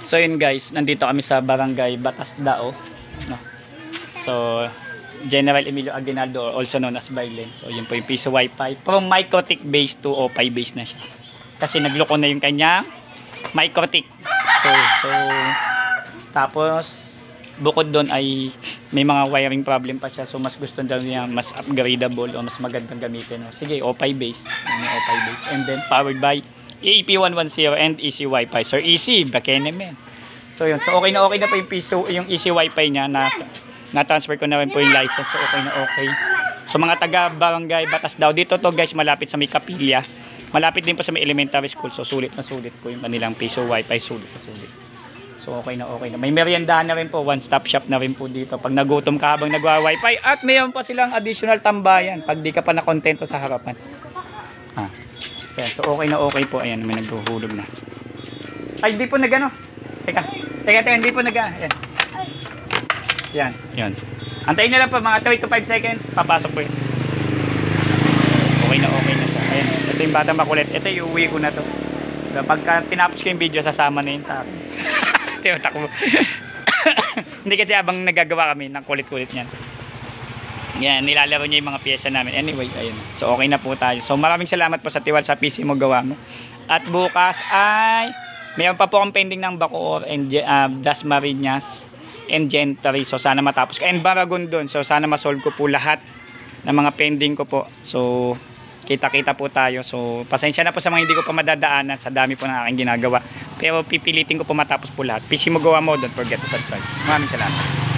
So yun guys, nandito kami sa barangay Batasdao, no? So General Emilio Aguinaldo, also known as Bailen. So yun po yung piso wifi. From MikroTik base to OPI base na siya. Kasi nagloko na yung kanya MikroTik. So tapos bukod doon ay may mga wiring problem pa siya. So mas gusto daw niya mas upgradable o mas magandang gamitin. Sige, OPI base. OPI base. And then powered by EEP110 and Easy Wi-Fi. Sir Easy, Bakenemen. So yun. So okay na po yung piso, yung Easy Wi-Fi niya na transfer ko na rin po yung license. So okay na okay. So mga taga barangay Batasdao, dito to guys, malapit sa may kapilya. Malapit din po sa may elementary school. So sulit na sulit po yung kanilang piso Wi-Fi. Sulit na sulit. So okay na okay na. May meriendahan na rin po, one stop shop na rin po dito. Pag nagutom ka habang nagwa-Wi-Fi, at mayroon pa silang additional tambayan pag di ka pa nakontento sa harapan. So okay na okay po. Ayan, may naghuhulog na. Ay, hindi po nagano. Teka, hindi po ayan. Yan, yun. Antayin nyo lang po mga 3 to 5 seconds. Papasok po yun. Okay na to. Ayan, ito yung bata makulit. Ito yung uwi ko na to. Pagka tinapos ko yung video, sasama na yun sa akin. Takbo. Hindi kasi abang nagagawa kami ng kulit-kulit niyan. Yan, nilalaro niya yung mga pyesa namin. Anyway, ayun. So okay na po tayo. So maraming salamat po sa tiwala sa PC mo gawa mo. At bukas ay mayroon pa po akong pending ng Bacoor and Dasmariñas and Gentry. So sana matapos ko. And Baragon doon. So sana masolve ko po lahat ng mga pending ko po. So kita-kita po tayo. So pasensya na po sa mga hindi ko pa madadaanan sa dami po ng aking ginagawa. Pero pipilitin ko po matapos po lahat. PC mo gawa mo, don't forget to subscribe. Maraming salamat.